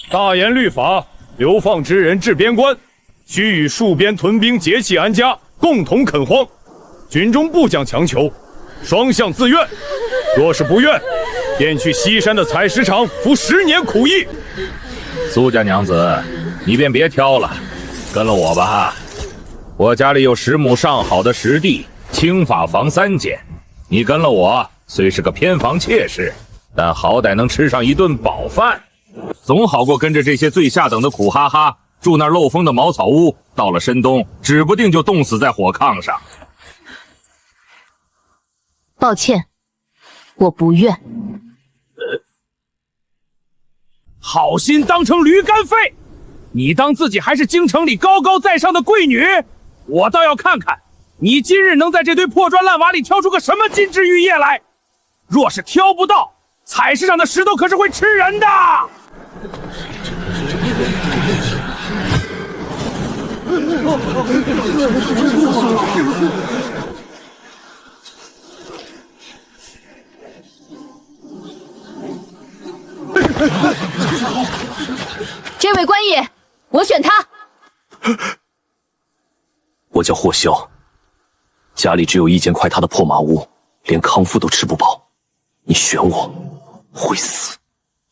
大严律法，流放之人至边关，须与戍边屯兵结契安家，共同垦荒。军中不讲强求，双向自愿。若是不愿，便去西山的采石场服10年苦役。苏家娘子，你便别挑了，跟了我吧。我家里有10亩上好的实地，轻法房3间。你跟了我，虽是个偏房妾室，但好歹能吃上一顿饱饭，总好过跟着这些最下等的苦哈哈住那漏风的茅草屋，到了深冬，指不定就冻死在火炕上。抱歉，我不愿。好心当成驴肝肺，你当自己还是京城里高高在上的贵女？我倒要看看，你今日能在这堆破砖烂瓦里挑出个什么金枝玉叶来。若是挑不到，采石场的石头可是会吃人的。这位官爷，我选他。我叫霍萧，家里只有一间快塌的破马屋，连康复都吃不饱。你选我，会死。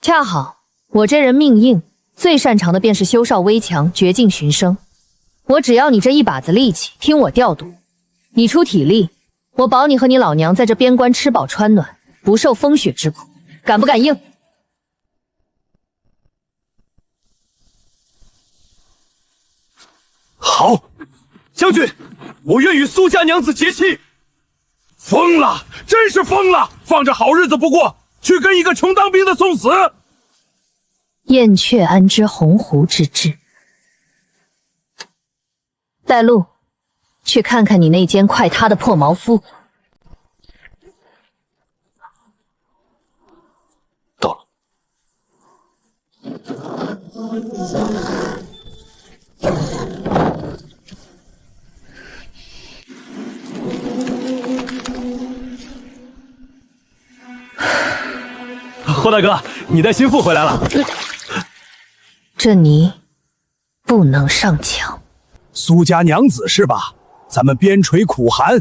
恰好我这人命硬，最擅长的便是修哨危墙，绝境寻生。我只要你这一把子力气，听我调度。你出体力，我保你和你老娘在这边关吃饱穿暖，不受风雪之苦。敢不敢应？好，将军，我愿与苏家娘子结亲。疯了，真是疯了！放着好日子不过，去跟一个穷当兵的送死。燕雀安知鸿鹄之志？带路，去看看你那间快塌的破茅夫。到了。霍大哥，你带心腹回来了。这泥不能上墙。苏家娘子是吧？咱们边陲苦寒，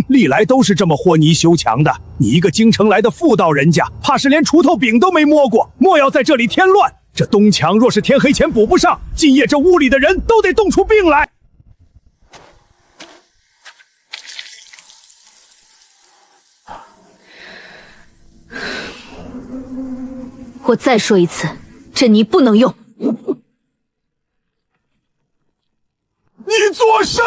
历来都是这么和泥修墙的。你一个京城来的妇道人家，怕是连锄头柄都没摸过，莫要在这里添乱。这东墙若是天黑前补不上，今夜这屋里的人都得冻出病来。我再说一次，这泥不能用。你作甚？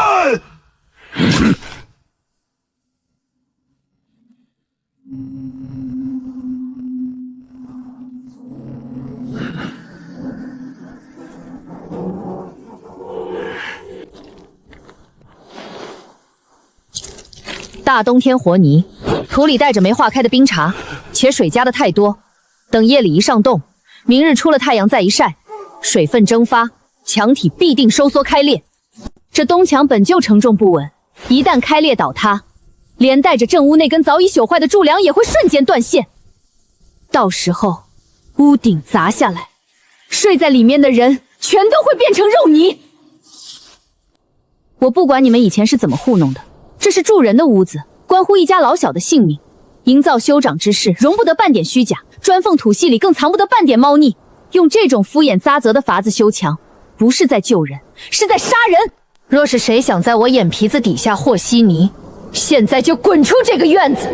大冬天和泥，土里带着没化开的冰碴，且水加的太多。等夜里一上冻，明日出了太阳再一晒，水分蒸发，墙体必定收缩开裂。这东墙本就承重不稳，一旦开裂倒塌，连带着正屋那根早已朽坏的柱梁也会瞬间断线。到时候屋顶砸下来，睡在里面的人全都会变成肉泥。我不管你们以前是怎么糊弄的，这是住人的屋子，关乎一家老小的性命。营造修长之事，容不得半点虚假，砖缝土隙里更藏不得半点猫腻。用这种敷衍咂责的法子修墙，不是在救人，是在杀人。若是谁想在我眼皮子底下和稀泥，现在就滚出这个院子！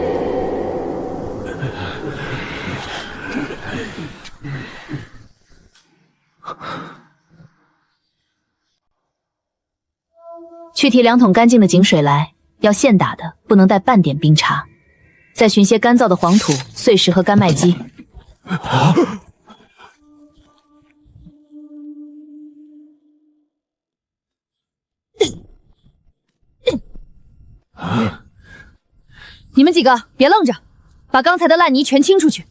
去提2桶干净的井水来，要现打的，不能带半点冰碴。再寻些干燥的黄土、碎石和干麦基。你们几个别愣着，把刚才的烂泥全清出去，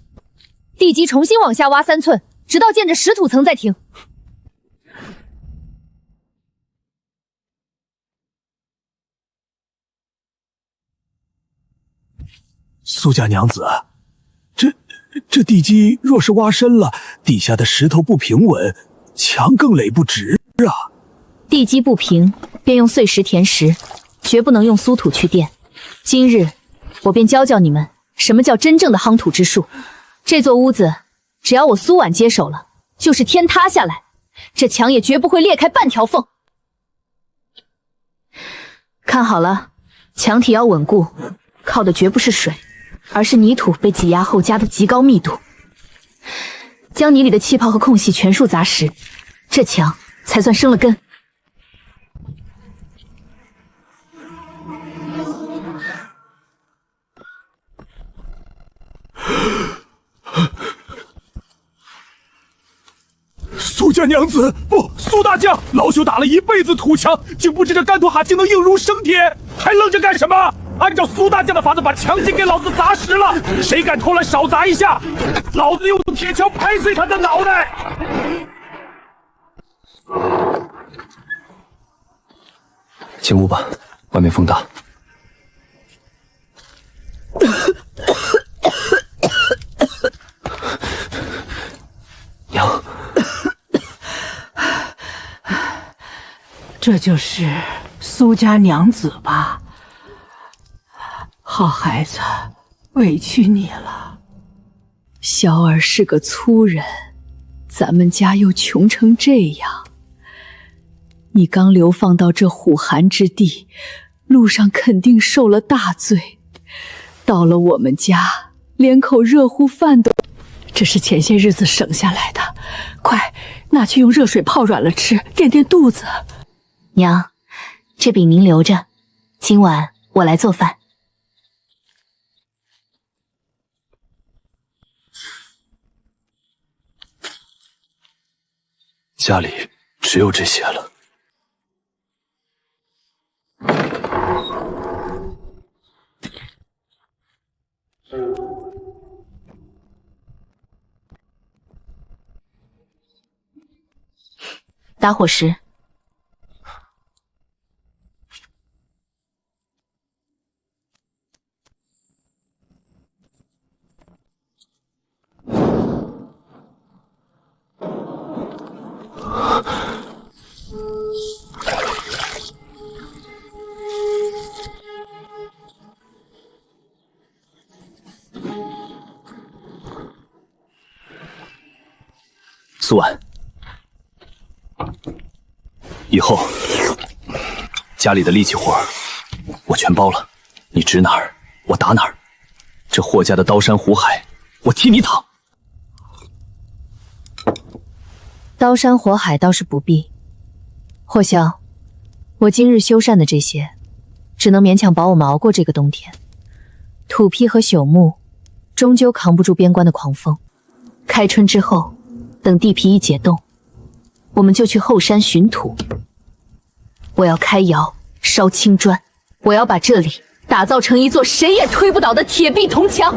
地基重新往下挖3寸，直到见着实土层再停。苏家娘子，这地基若是挖深了，底下的石头不平稳，墙更垒不直啊！地基不平，便用碎石填实，绝不能用苏土去垫。今日我便教教你们什么叫真正的夯土之术。这座屋子，只要我苏婉接手了，就是天塌下来，这墙也绝不会裂开半条缝。看好了，墙体要稳固，靠的绝不是水，而是泥土被挤压后加的极高密度。将泥里的气泡和空隙全数砸实，这墙才算生了根。苏家娘子，不，苏大将，老朽打了一辈子土墙，竟不知这干土哈竟能硬如生铁，还愣着干什么？按照苏大将的法子，把墙筋给老子砸实了！谁敢偷懒少砸一下，老子用铁锹拍碎他的脑袋！进屋吧，外面风大。娘，这就是苏家娘子吧？好孩子，委屈你了。小儿是个粗人，咱们家又穷成这样。你刚流放到这虎寒之地，路上肯定受了大罪，到了我们家，连口热乎饭都……这是前些日子省下来的，快拿去用热水泡软了吃，垫垫肚子。娘，这饼您留着，今晚我来做饭。家里只有这些了。打火石。苏婉，以后家里的力气活我全包了，你指哪儿我打哪儿。这霍家的刀山火海，我替你挡。刀山火海倒是不必，霍萧，我今日修缮的这些，只能勉强保我们熬过这个冬天。土坯和朽木终究扛不住边关的狂风。开春之后，等地皮一解冻，我们就去后山寻土。我要开窑烧青砖，我要把这里打造成一座谁也推不倒的铁壁铜墙。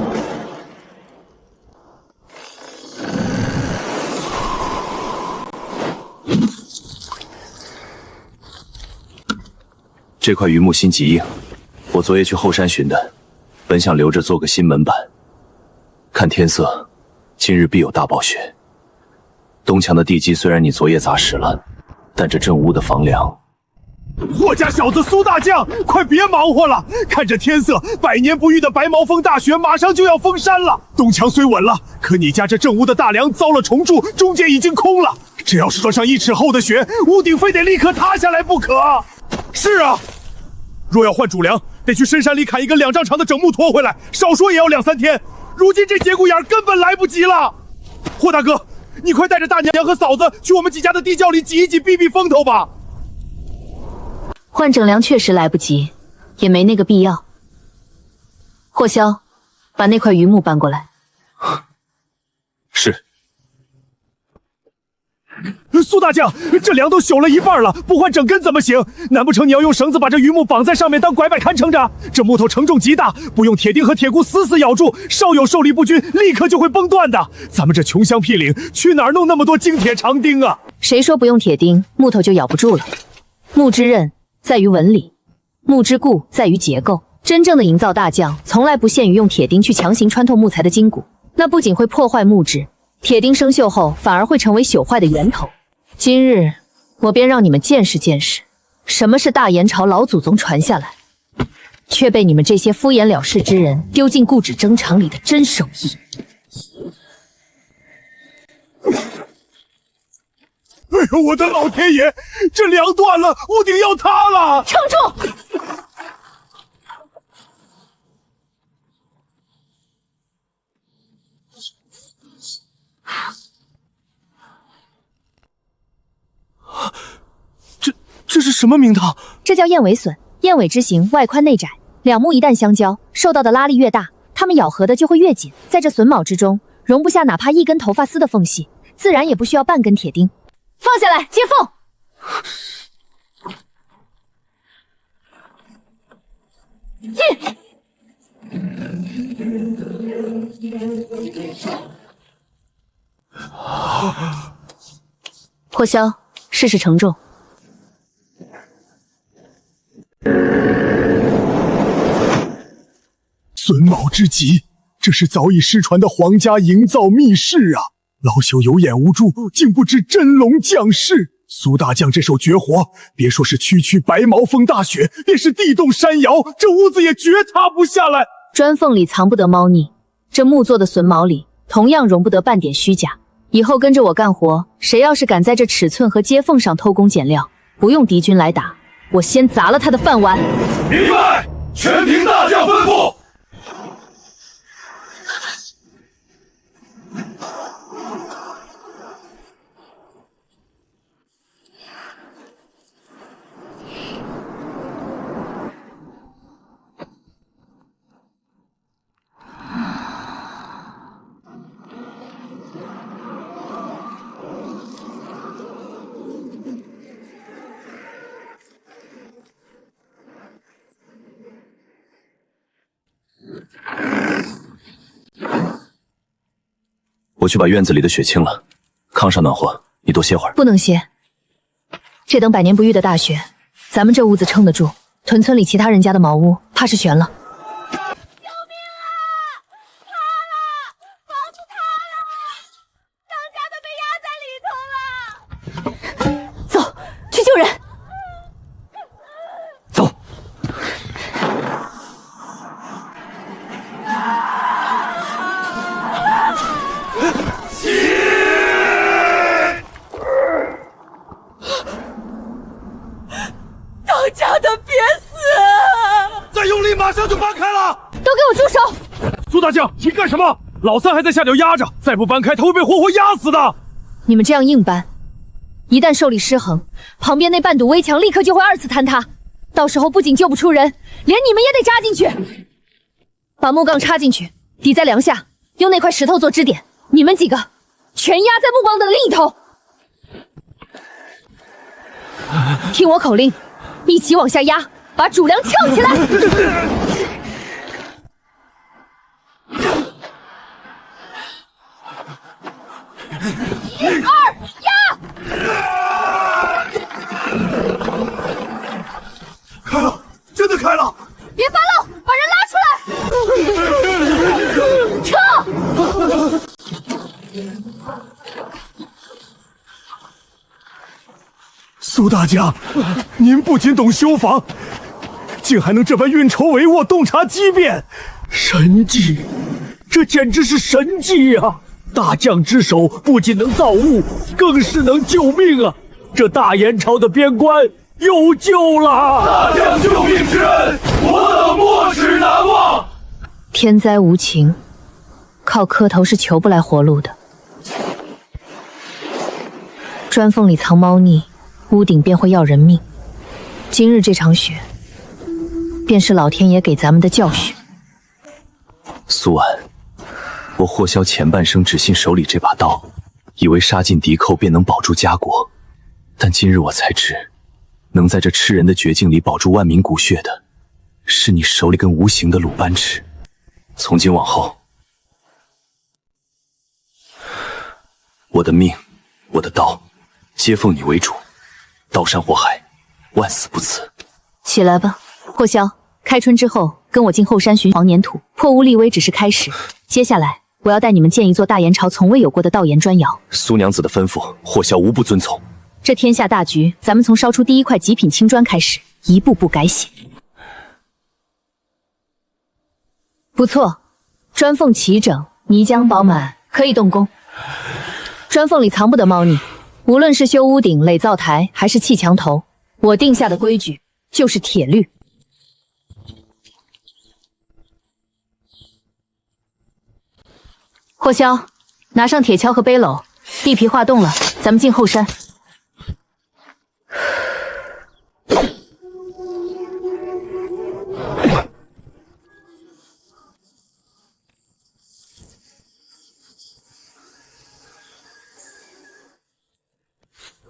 这块榆木心极硬，我昨夜去后山寻的，本想留着做个新门板。看天色，今日必有大暴雪。东墙的地基虽然你昨夜砸实了，但这正屋的房梁……霍家小子苏大将，快别忙活了！看这天色，百年不遇的白毛峰大雪马上就要封山了。东墙虽稳了，可你家这正屋的大梁遭了重铸，中间已经空了。这要是撞上1尺厚的雪，屋顶非得立刻塌下来不可。是啊，若要换主梁，得去深山里砍一根2丈长的整木拖回来，少说也要2、3天。如今这节骨眼根本来不及了。霍大哥，你快带着大娘和嫂子去我们几家的地窖里挤一挤，避避风头吧。换整梁确实来不及，也没那个必要。霍萧，把那块榆木搬过来。是。苏大将，这梁都朽了一半了，不换整根怎么行？难不成你要用绳子把这榆木绑在上面当拐板看撑着？这木头承重极大，不用铁钉和铁箍死死咬住，稍有受力不均，立刻就会崩断的。咱们这穷乡僻岭，去哪儿弄那么多精铁长钉啊？谁说不用铁钉，木头就咬不住了？木之刃在于纹理，木之固在于结构。真正的营造大将，从来不限于用铁钉去强行穿透木材的筋骨，那不仅会破坏木质，铁钉生锈后反而会成为朽坏的源头。今日我便让你们见识见识，什么是大炎朝老祖宗传下来，却被你们这些敷衍了事之人丢进固执征场里的真手艺。哎呦，我的老天爷！这梁断了，屋顶要塌了！撑住！这是什么名堂？这叫燕尾笋。燕尾之形外宽内窄，两目一旦相交，受到的拉力越大，它们咬合的就会越紧。在这笋卯之中，容不下哪怕一根头发丝的缝隙，自然也不需要半根铁钉。放下来，接缝。进。破箫，试试承重。孙卯之极，这是早已失传的皇家营造秘式啊！老朽有眼无珠，竟不知真龙降世。苏大将这手绝活，别说是区区白毛峰大雪，便是地动山摇，这屋子也绝塌不下来。砖缝里藏不得猫腻，这木做的榫卯里同样容不得半点虚假。以后跟着我干活，谁要是敢在这尺寸和接缝上偷工减料，不用敌军来打，我先砸了他的饭碗。明白，全凭大将吩咐。我去把院子里的雪清了，炕上暖和，你多歇会儿。不能歇，这等百年不遇的大雪，咱们这屋子撑得住，屯村里其他人家的茅屋怕是悬了。救命啊！塌了，房子塌了，当家的被压在里头了。走，去救人。走。当家的别死！再用力，马上就搬开了！都给我住手！苏大将，你干什么？老三还在下头压着，再不搬开，他会被活活压死的。你们这样硬搬，一旦受力失衡，旁边那半堵危墙立刻就会二次坍塌，到时候不仅救不出人，连你们也得扎进去。把木杠插进去，抵在梁下，用那块石头做支点，你们几个全压在木棒的另一头。听我口令，一起往下压，把主梁翘起来。1、2，压！开了，真的开了！别发愣，把人拉出来！撤！苏大将，您不仅懂修房，竟还能这般运筹帷幄、洞察机变，神技！这简直是神技啊！大将之手不仅能造物，更是能救命啊！这大炎朝的边关有救了！大将救命之恩，我等没齿难忘。天灾无情，靠磕头是求不来活路的。砖缝里藏猫腻，屋顶便会要人命。今日这场雪，便是老天爷给咱们的教训。苏安，我霍萧前半生只信手里这把刀，以为杀尽敌寇便能保住家国，但今日我才知，能在这吃人的绝境里保住万民骨血的，是你手里根无形的鲁班尺。从今往后，我的命，我的刀，皆奉你为主，刀山火海，万死不辞。起来吧，霍萧。开春之后，跟我进后山寻黄粘土，破屋立威只是开始。接下来，我要带你们建一座大炎朝从未有过的道檐砖窑。苏娘子的吩咐，霍萧无不遵从。这天下大局，咱们从烧出第一块极品青砖开始，一步步改写。不错，砖缝齐整，泥浆饱满，可以动工。砖缝里藏不得猫腻，无论是修屋顶、垒灶台，还是砌墙头，我定下的规矩就是铁律。霍霄，拿上铁锹和背篓，地皮化冻了，咱们进后山。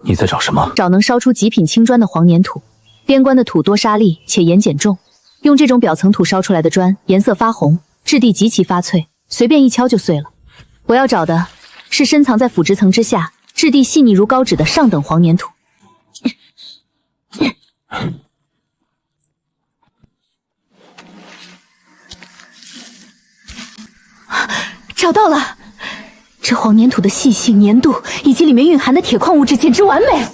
你在找什么？找能烧出极品青砖的黄粘土。边关的土多沙砾，且盐碱重，用这种表层土烧出来的砖，颜色发红，质地极其发脆，随便一敲就碎了。我要找的是深藏在腐殖层之下，质地细腻如膏纸的上等黄粘土。找到了！这黄粘土的细性、粘度以及里面蕴含的铁矿物质简直完美。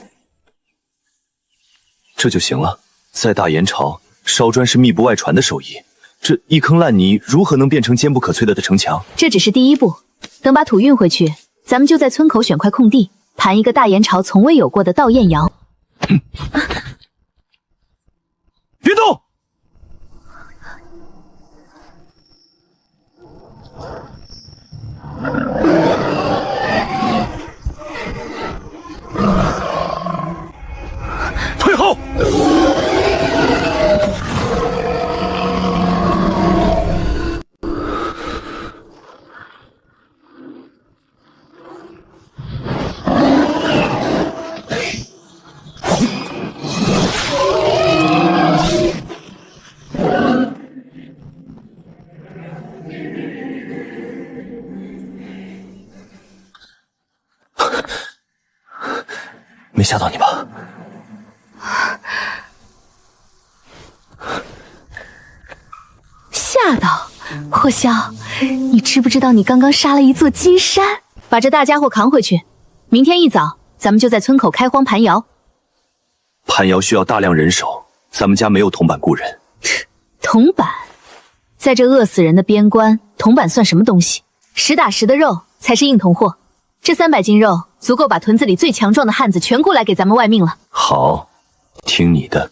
这就行了。在大元朝，烧砖是密不外传的手艺，这一坑烂泥如何能变成坚不可摧的城墙？这只是第一步，等把土运回去，咱们就在村口选块空地，盘一个大元朝从未有过的倒燕窑。别动！退后！没吓到你吧？吓到？霍霄，你知不知道你刚刚杀了一座金山？把这大家伙扛回去，明天一早咱们就在村口开荒盘窑。盘窑需要大量人手，咱们家没有铜板雇人。铜板，在这饿死人的边关，铜板算什么东西？实打实的肉才是硬铜货。这300斤肉足够把屯子里最强壮的汉子全雇来给咱们卖命了。好，听你的。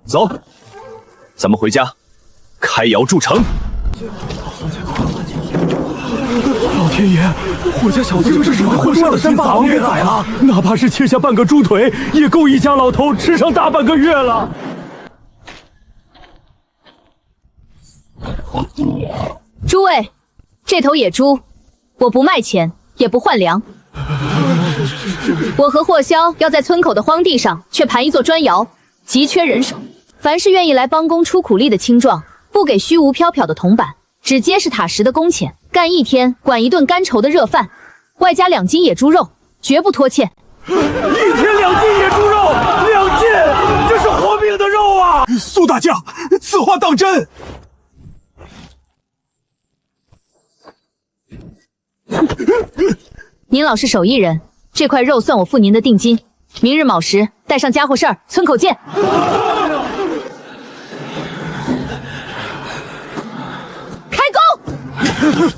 走，咱们回家，开窑筑城。老天爷，我家小子这是浑身的心脏给宰了，哪怕是切下半个猪腿，也够一家老头吃上大半个月了。诸位，这头野猪，我不卖钱，也不换粮。我和霍霄要在村口的荒地上却盘一座砖窑，急缺人手。凡是愿意来帮工出苦力的青壮，不给虚无缥缈的铜板，只结实踏实的工钱，干1天管1顿干稠的热饭，外加2斤野猪肉，绝不拖欠。1天2斤野猪肉，2斤，这是活命的肉啊！苏大将，此话当真？您老是手艺人，这块肉算我付您的定金。明日卯时带上家伙事儿，村口见。开工！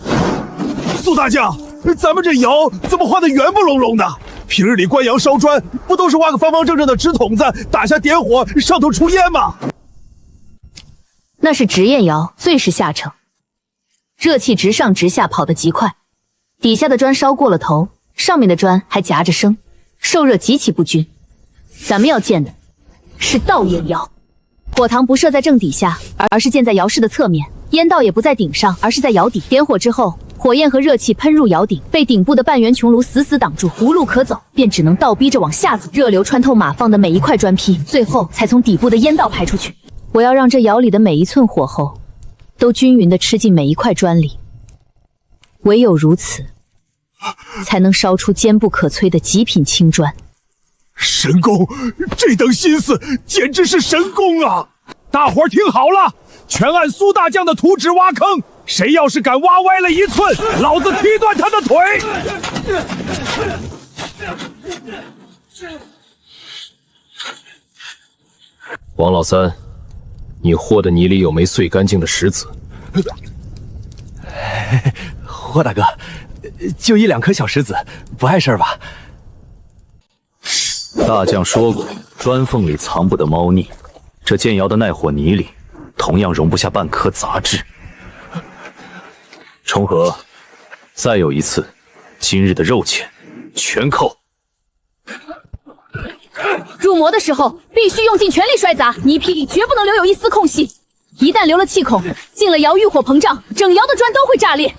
苏大将，咱们这窑怎么画得圆不隆隆的？平日里关窑烧砖，不都是挖个方方正正的纸筒子，打下点火，上头出烟吗？那是直焰窑，最是下乘，热气直上直下，跑得极快。底下的砖烧过了头，上面的砖还夹着生，受热极其不均。咱们要建的是倒烟窑，火塘不设在正底下，而是建在窑室的侧面，烟道也不在顶上，而是在窑底。点火之后，火焰和热气喷入窑顶，被顶部的半圆穹炉死死挡住，无路可走，便只能倒逼着往下走。热流穿透码放的每一块砖坯，最后才从底部的烟道排出去。我要让这窑里的每一寸火候都均匀地吃进每一块砖里，唯有如此，才能烧出坚不可摧的极品青砖。神功，这等心思简直是神功啊！大伙儿听好了，全按苏大将的图纸挖坑，谁要是敢挖歪了1寸，老子踢断他的腿！王老三，你和的泥里有枚碎干净的石子。霍大哥，就1、2颗小石子，不碍事吧？大将说过，砖缝里藏不得猫腻，这剑窑的耐火泥里，同样容不下半颗杂质。重合，再有一次，今日的肉钱全扣。入魔的时候必须用尽全力摔砸，泥坯里绝不能留有一丝空隙，一旦留了气孔，进了窑，欲火膨胀，整窑的砖都会炸裂，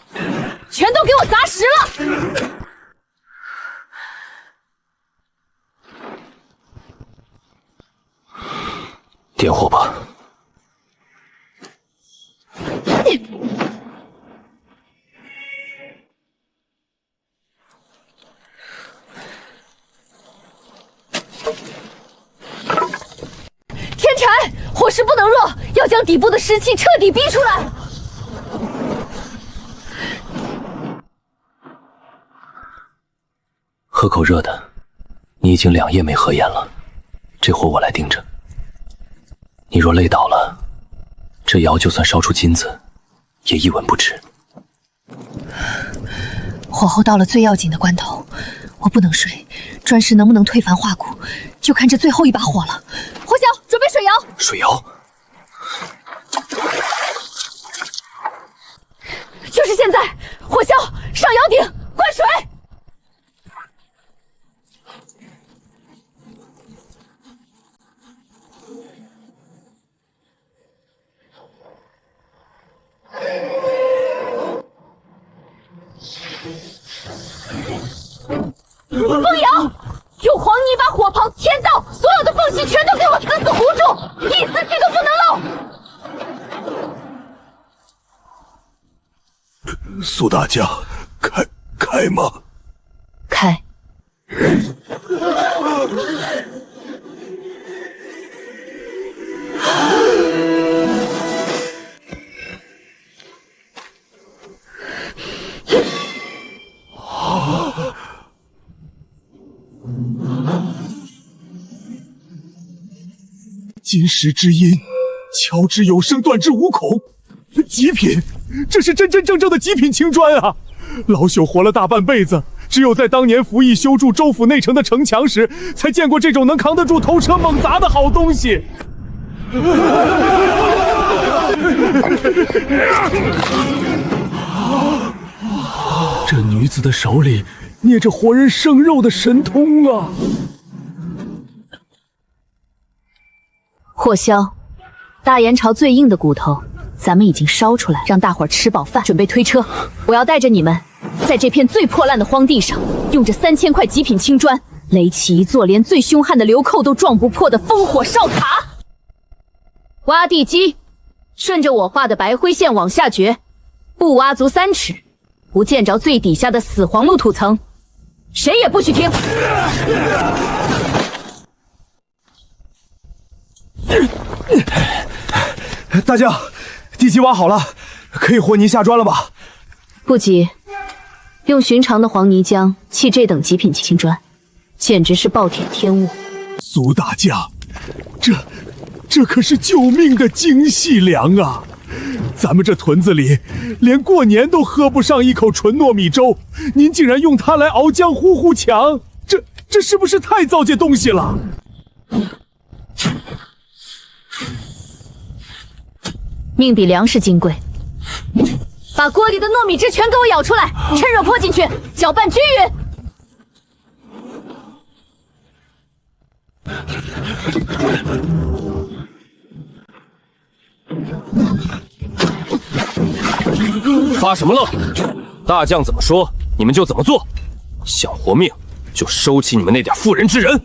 全都给我砸实了！点火吧。天柴，火势不能弱，要将底部的湿气彻底逼出来。喝口热的，你已经2夜没合眼了，这火我来盯着。你若累倒了，这窑就算烧出金子，也一文不值。火候到了最要紧的关头，我不能睡，砖石能不能退凡化骨，就看这最后一把火了。火小，准备水窑。水窑？就是现在！火小，上窑顶，灌水。封窑，用黄泥把火棚填到，所有的缝隙全都给我死死糊住，一丝气都不能漏。苏大将，开吗？开。金石之音，敲之有声，断之无孔。极品，这是真真正正的极品青砖啊！老朽活了大半辈子，只有在当年服役修筑州府内城的城墙时，才见过这种能扛得住头车猛砸的好东西。这女子的手里捏着活人生肉的神通啊！火枭，大元朝最硬的骨头，咱们已经烧出来，让大伙儿吃饱饭，准备推车。我要带着你们，在这片最破烂的荒地上，用这3000块极品青砖，垒起一座连最凶悍的流寇都撞不破的烽火哨塔。挖地基，顺着我画的白灰线往下掘，不挖足3尺，不见着最底下的死黄木土层，谁也不许停。大将，地基挖好了，可以和泥下砖了吧？不急，用寻常的黄泥浆砌这等极品青砖，简直是暴殄天物。苏大将，这可是救命的精细粮啊！咱们这屯子里连过年都喝不上一口纯糯米粥，您竟然用它来熬浆糊墙，这是不是太糟践东西了？命比粮食金贵，把锅里的糯米汁全给我舀出来，趁热泼进去，搅拌均匀。发什么愣？大将怎么说，你们就怎么做。想活命，就收起你们那点妇人之仁。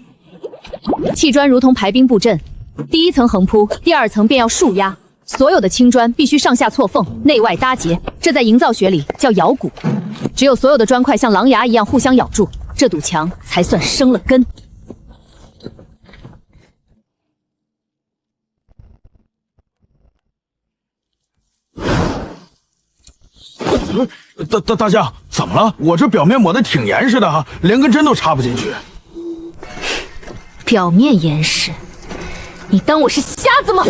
砌砖如同排兵布阵，第1层横铺，第2层便要竖压。所有的青砖必须上下错缝，内外搭结，这在营造学里叫咬骨。只有所有的砖块像狼牙一样互相咬住，这堵墙才算生了根。大将，怎么了？我这表面抹的挺严实的哈，连根针都插不进去。表面严实，你当我是瞎子吗？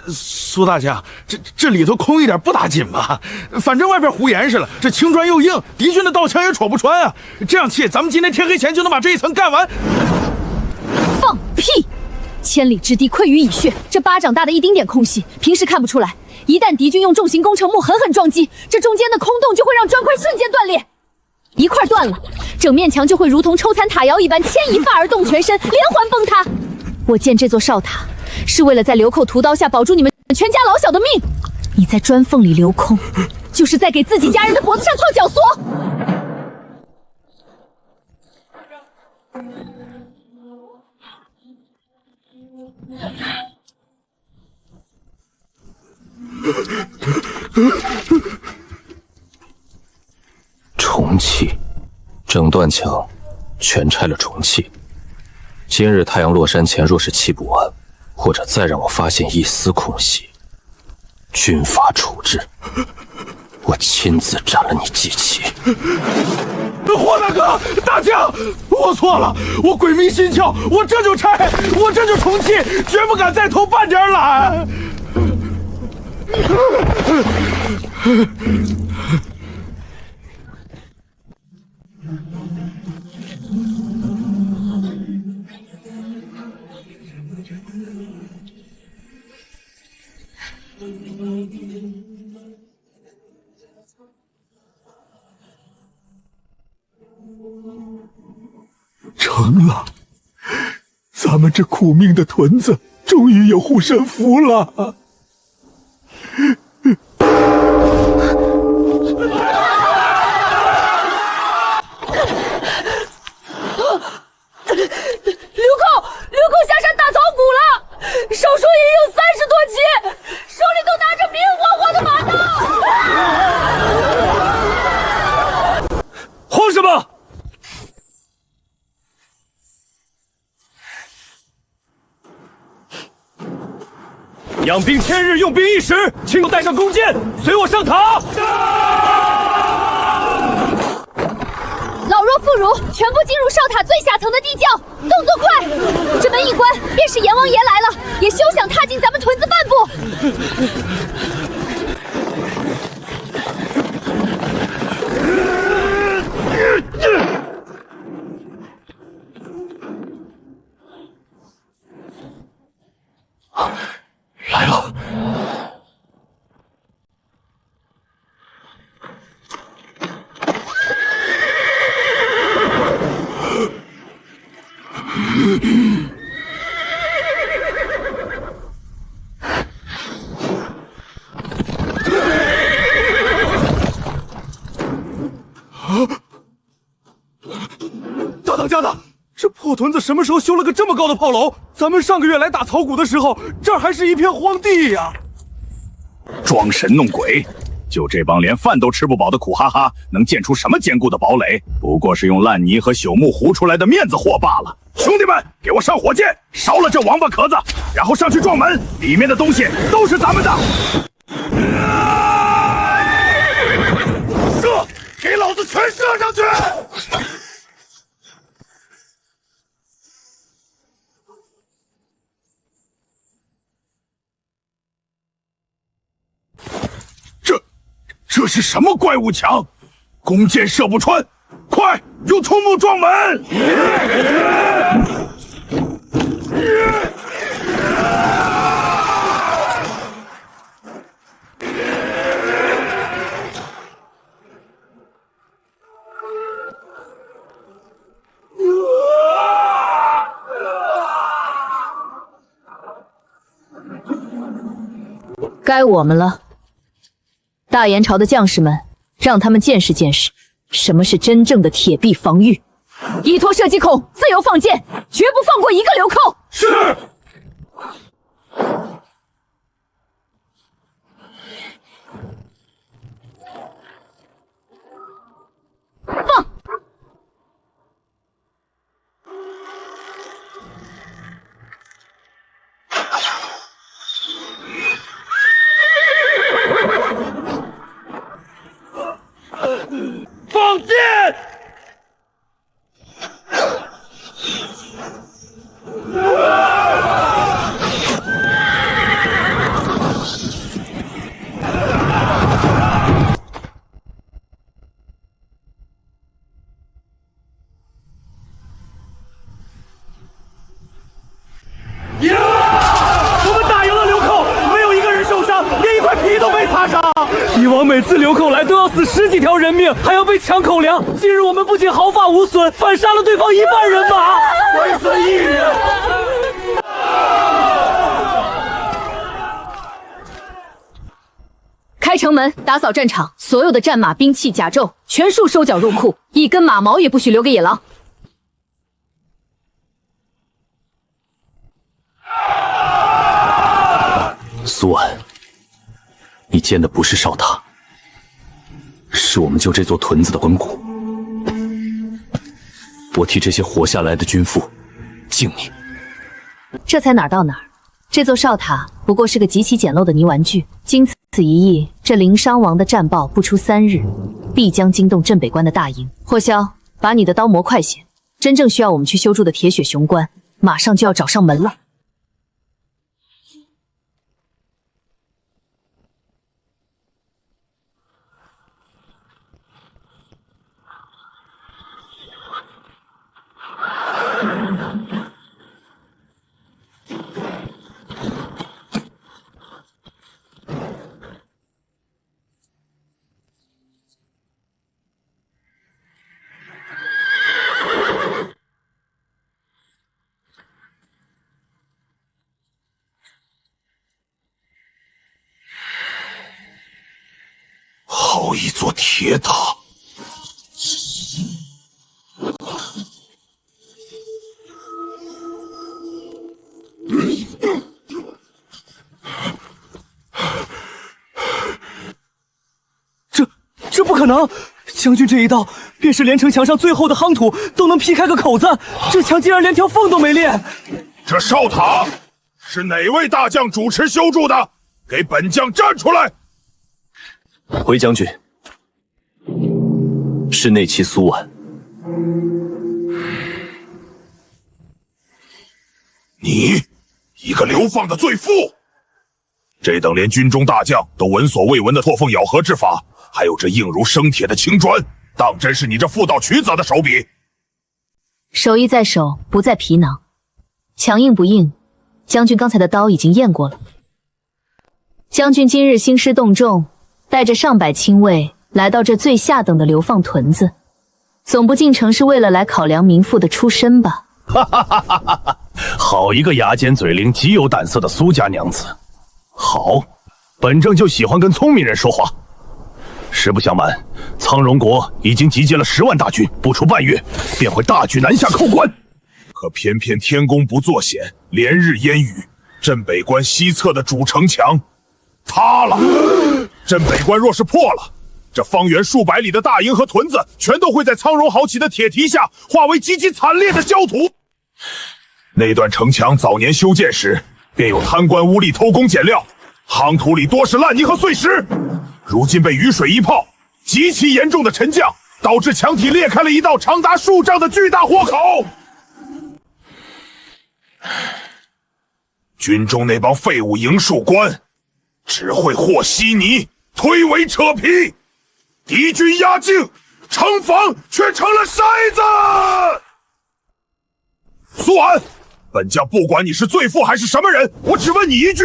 苏大将，这里头空一点不打紧吧？反正外边糊严实了，这青砖又硬，敌军的刀枪也戳不穿啊！这样砌，咱们今天天黑前就能把这一层干完。放屁！千里之堤溃于蚁穴，这巴掌大的一丁点空隙，平时看不出来。一旦敌军用重型工程木狠狠撞击，这中间的空洞就会让砖块瞬间断裂。一块断了，整面墙就会如同抽残塔窑一般，牵一发而动全身，连环崩塌。我建这座哨塔，是为了在流寇屠刀下保住你们全家老小的命。你在砖缝里留空，就是在给自己家人的脖子上套绞索。重砌，整段墙全拆了重砌。今日太阳落山前，若是砌不完，或者再让我发现一丝空隙，军法处置。我亲自斩了你祭旗。霍大哥，大将，我错了，我鬼迷心窍，我这就拆，我这就重砌，绝不敢再偷半点懒。成了，咱们这苦命的屯子终于有护身符了。流寇下山打草谷了，少说也有30多骑，手里都拿着明晃晃的马刀。慌什么？养兵千日，用兵一时，请带上弓箭，随我上塔。老弱妇孺全部进入哨塔最下层的地窖，动作快！这门一关，便是阎王爷来了，也休想踏进咱们屯子半步。来了。大当家的，这破屯子什么时候修了个这么高的炮楼？咱们上个月来打草谷的时候，这儿还是一片荒地呀！装神弄鬼，就这帮连饭都吃不饱的苦哈哈，能建出什么坚固的堡垒？不过是用烂泥和朽木糊出来的面子货罢了。兄弟们，给我上火箭，烧了这王八壳子，然后上去撞门，里面的东西都是咱们的。射！给老子全射上去！这是什么怪物墙？弓箭射不穿，快用桐木撞门！该我们了。大元朝的将士们，让他们见识见识什么是真正的铁壁防御。依托射击孔，自由放箭，绝不放过一个流寇。是。放！每次流寇来都要死10几条人命，还要被抢口粮。今日我们不仅毫发无损，反杀了对方1半人马，还损1人。开城门，打扫战场，所有的战马、兵器、甲胄全数收缴入库，一根马毛也不许留给野狼。苏婉，你见的不是哨塔，是我们救这座屯子的魂骨。我替这些活下来的军父敬你。这才哪儿到哪儿，这座哨塔不过是个极其简陋的泥玩具。经此一役，这灵商王的战报不出3日，必将惊动镇北关的大营。霍萧，把你的刀磨快些，真正需要我们去修筑的铁血雄关，马上就要找上门了。好一座铁塔！这不可能！将军这一刀，便是连城墙上最厚的夯土都能劈开个口子，这墙竟然连条缝都没裂！这哨塔是哪位大将主持修筑的？给本将站出来！回将军，是内戚苏婉。你一个流放的罪妇，这等连军中大将都闻所未闻的错凤咬合之法，还有这硬如生铁的青砖，当真是你这妇道曲子的手笔？手艺在手，不在皮囊。强硬不硬，将军刚才的刀已经验过了。将军今日兴师动众，带着上百亲卫来到这最下等的流放屯子，总不进城是为了来考量民妇的出身吧？哈哈哈哈哈哈！好一个牙尖嘴灵、极有胆色的苏家娘子！好，本正就喜欢跟聪明人说话。实不相瞒，苍荣国已经集结了10万大军，不出半月便会大举南下扣关。可偏偏天公不作险，连日烟雨，镇北关西侧的主城墙塌了。镇北关若是破了，这方圆数百里的大营和屯子，全都会在苍荣豪起的铁蹄下化为极其惨烈的焦土。那段城墙早年修建时，便有贪官污吏偷工减料，夯土里多是烂泥和碎石。如今被雨水一泡，极其严重的沉降，导致墙体裂开了一道长达数丈的巨大豁口。军中那帮废物营戍官，只会和稀泥，推诿扯皮，敌军压境，城防却成了筛子。苏婉，本将不管你是罪妇还是什么人，我只问你一句：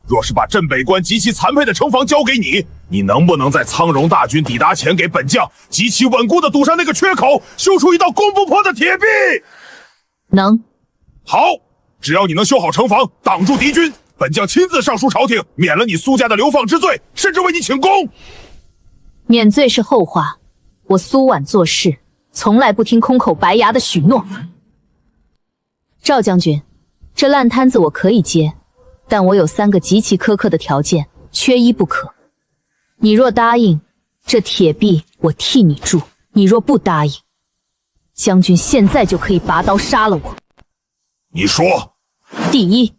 若是把镇北关极其残废的城防交给你，你能不能在苍荣大军抵达前给本将极其稳固的堵上那个缺口，修出一道攻不破的铁壁？能。好，只要你能修好城防，挡住敌军，本将亲自上书朝廷，免了你苏家的流放之罪，甚至为你请功。免罪是后话，我苏婉做事从来不听空口白牙的许诺。赵将军，这烂摊子我可以接，但我有3个极其苛刻的条件，缺一不可。你若答应，这铁壁我替你筑；你若不答应，将军现在就可以拔刀杀了我。你说。第一，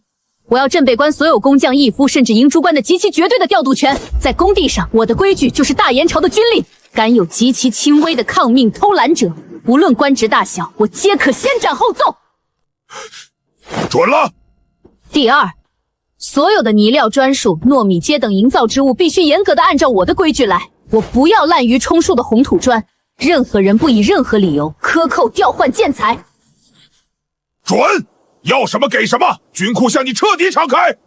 我要镇北关所有工匠、义夫，甚至营诸官的极其绝对的调度权。在工地上，我的规矩就是大元朝的军令，敢有极其轻微的抗命偷懒者，无论官职大小，我皆可先斩后奏。准了。第二，所有的泥料、砖树、糯米秸等营造之物，必须严格的按照我的规矩来。我不要滥竽充数的红土砖，任何人不以任何理由克扣、调换建材。准，要什么给什么，军库向你彻底敞开。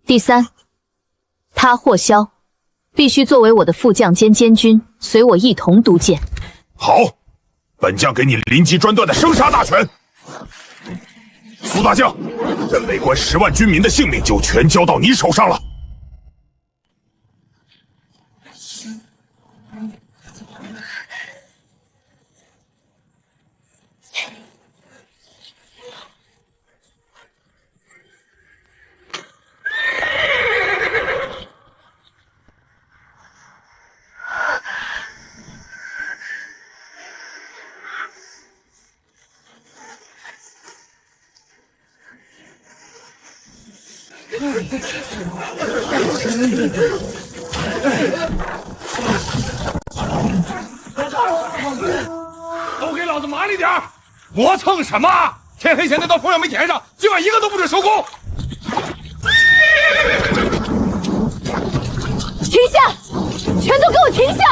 第三，他霍萧必须作为我的副将兼监军，随我一同督剑。好，本将给你临机专断的生杀大权。苏大将，镇北关10万军民的性命就全交到你手上了。都给老子麻利点儿！磨蹭什么？天黑前那道封要没填上，今晚一个都不准收工！停下！全都给我停下！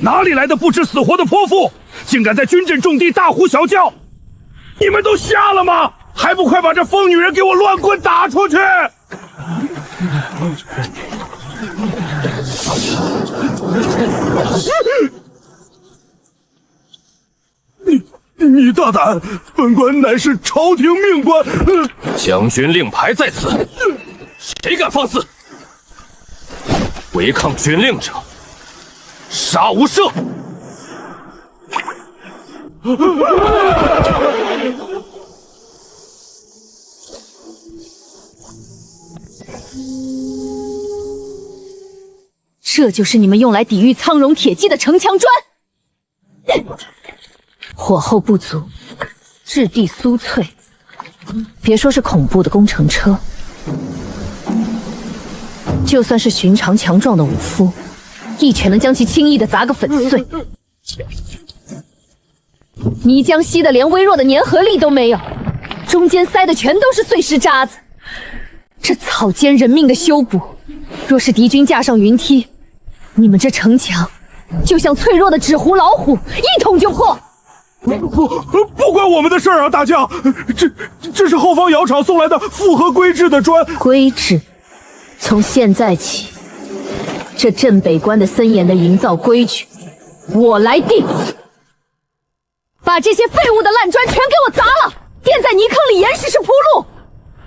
哪里来的不知死活的泼妇，竟敢在军阵重地大呼小叫！你们都瞎了吗？还不快把这疯女人给我乱棍打出去！你大胆！本官乃是朝廷命官。将军令牌在此，谁敢放肆？违抗军令者，杀无赦！这就是你们用来抵御苍龙铁骑的城墙砖，火候不足，质地酥脆。别说是恐怖的工程车，就算是寻常强壮的武夫，一拳能将其轻易的砸个粉碎。泥浆吸的连微弱的粘合力都没有，中间塞的全都是碎石渣子。这草菅人命的修补，若是敌军架上云梯，你们这城墙就像脆弱的纸糊老虎，一捅就破。不关我们的事儿啊，大将，这是后方窑厂送来的复合规制的砖。规制，从现在起，这镇北关的森严的营造规矩，我来定。把这些废物的烂砖全给我砸了，垫在泥坑里，岩石是铺路。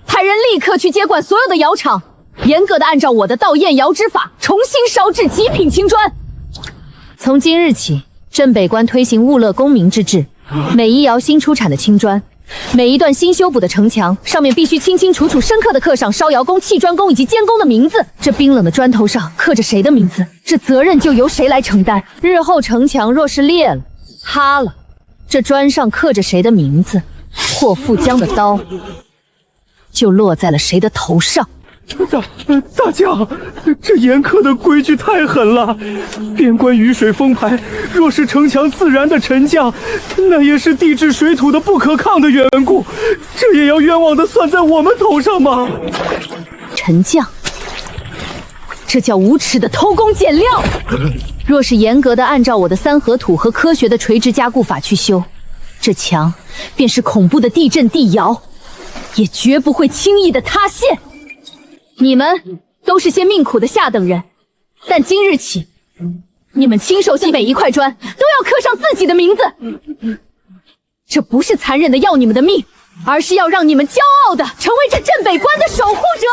派人立刻去接管所有的窑厂，严格的按照我的倒验窑之法重新烧制极品青砖。从今日起，镇北关推行物乐公民之治，每一窑新出产的青砖，每一段新修补的城墙，上面必须清清楚楚、深刻地刻上烧窑工、砌砖工以及监工的名字。这冰冷的砖头上刻着谁的名字，这责任就由谁来承担。日后城墙若是裂了、塌了，这砖上刻着谁的名字，霍富江的刀就落在了谁的头上。大将，这严苛的规矩太狠了。边关雨水封排，若是城墙自然的沉降，那也是地质水土的不可抗的缘故，这也要冤枉的算在我们头上吗？沉降，这叫无耻的偷工减料。若是严格的按照我的三合土和科学的垂直加固法去修，这墙便是恐怖的地震地摇，也绝不会轻易的塌陷。你们都是些命苦的下等人，但今日起，你们亲手砌每一块砖都要刻上自己的名字。这不是残忍的要你们的命，而是要让你们骄傲的成为这镇北关的守护者。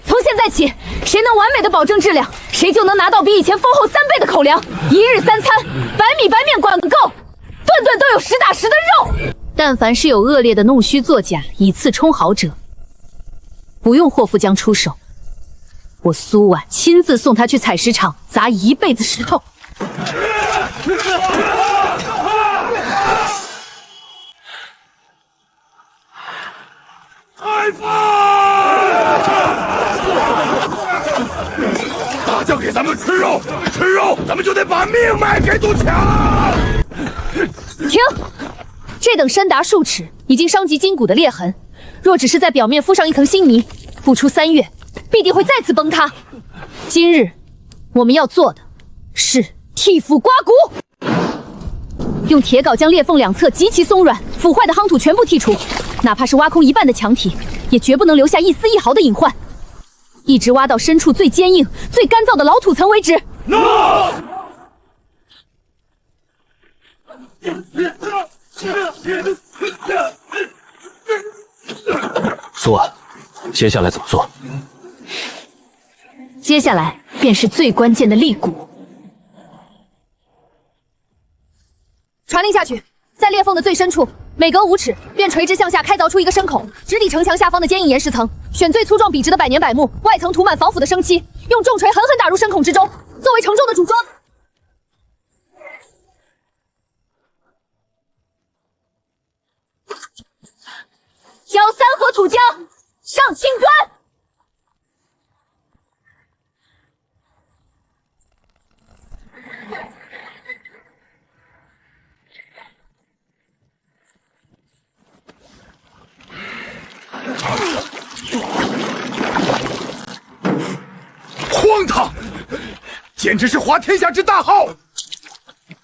从现在起，谁能完美的保证质量，谁就能拿到比以前丰厚3倍的口粮，1日3餐，白米白面管够，顿顿都有实打实的肉。但凡是有恶劣的弄虚作假、以次充好者，不用霍富江出手，我苏婉亲自送他去采石场砸一辈子石头。开饭！大将给咱们吃肉，吃肉，咱们就得把命卖给堵墙。停！这等深达数尺、已经伤及筋骨的裂痕，若只是在表面敷上一层新泥，不出3月，必定会再次崩塌。今日我们要做的是剔腐刮骨，用铁镐将裂缝两侧极其松软、腐坏的夯土全部剔除，哪怕是挖空一半的墙体，也绝不能留下一丝一毫的隐患，一直挖到深处最坚硬、最干燥的老土层为止。苏婉，接下来怎么做？接下来便是最关键的立谷。传令下去，在裂缝的最深处，每隔5尺便垂直向下开凿出一个深孔，直抵城墙下方的坚硬岩石层。选最粗壮笔直的百年柏木，外层涂满防腐的生漆，用重锤狠狠打入深孔之中，作为承重的主桩。浇3合土浆，上青砖。荒唐，简直是滑天下之大号！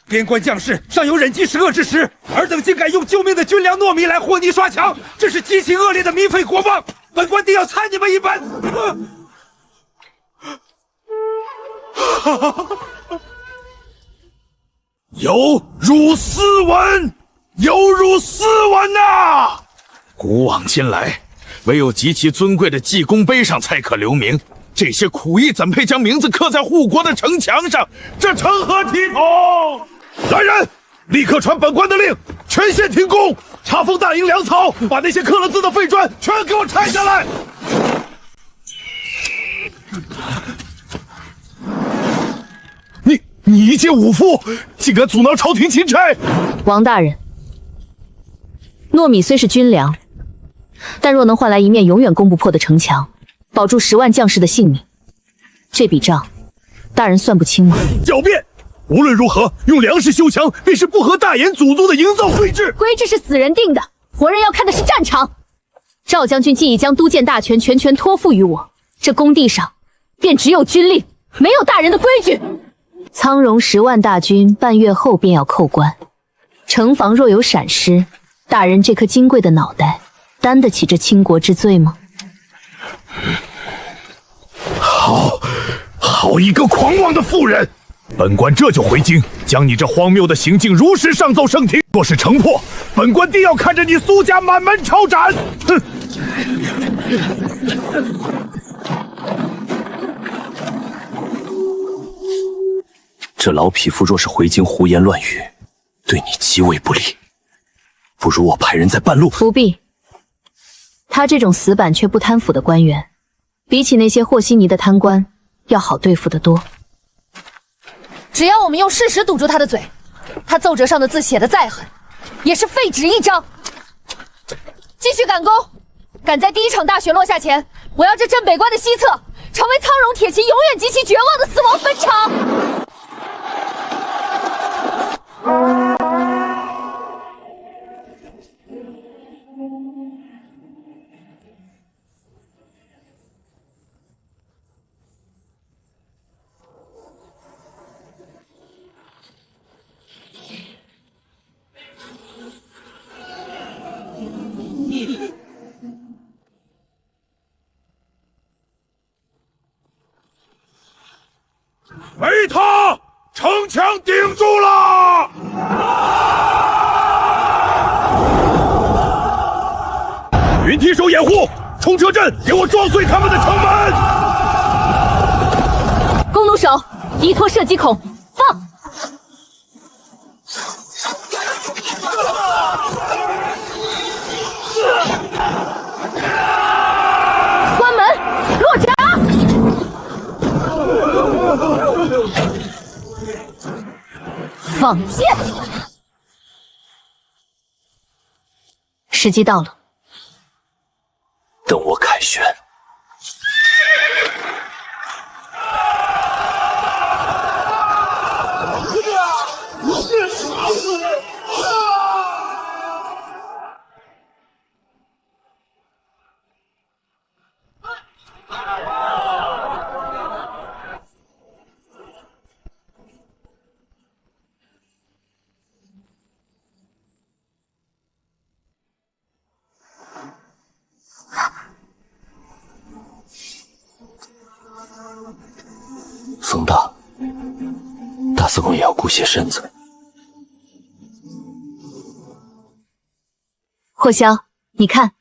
边关将士尚有忍饥食饿之时，尔等竟敢用救命的军粮糯米来和泥刷墙，这是极其恶劣的民匪国棒！本官定要参你们一本！有辱斯文，有辱斯文呐！古往今来，唯有极其尊贵的济功碑上才可留名。这些苦役怎配将名字刻在护国的城墙上？这成何体统！来人，立刻传本官的令，全线停工，查封大营粮草，把那些刻了字的废砖全给我拆下来！你一介武夫，竟敢阻挠朝廷钦差！王大人，糯米虽是军粮，但若能换来一面永远攻不破的城墙，保住10万将士的性命，这笔账，大人算不清吗？狡辩！无论如何，用粮食修墙，便是不合大衍祖宗的营造规制。规制是死人定的，活人要看的是战场。赵将军既已将督建大权全权托付于我，这工地上便只有军令，没有大人的规矩。苍戎10万大军半月后便要扣关，城防若有闪失，大人这颗金贵的脑袋担得起这倾国之罪吗？好一个狂妄的妇人！本官这就回京，将你这荒谬的行径如实上奏圣庭。若是城破，本官定要看着你苏家满门抄斩！哼！这老匹夫若是回京胡言乱语，对你极为不利。不如我派人在半路。不必，他这种死板却不贪腐的官员，比起那些和稀泥的贪官，要好对付得多。只要我们用事实堵住他的嘴，他奏折上的字写得再狠，也是废纸一张。继续赶工，赶在第1场大雪落下前，我要这镇北关的西侧成为苍戎铁骑永远极其绝望的死亡坟场。没他，城墙顶住了！云梯手掩护，冲车阵，给我撞碎他们的城门！弓弩手，依托射击孔，放！关门，落闸！放箭！时机到了，等我凯旋。总也要顾些身子。霍萧，你看，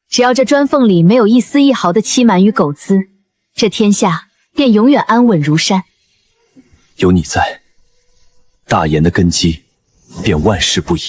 只要这砖缝里没有一丝一毫的欺瞒与苟滋，这天下便永远安稳如山。有你在，大言的根基便万事不移。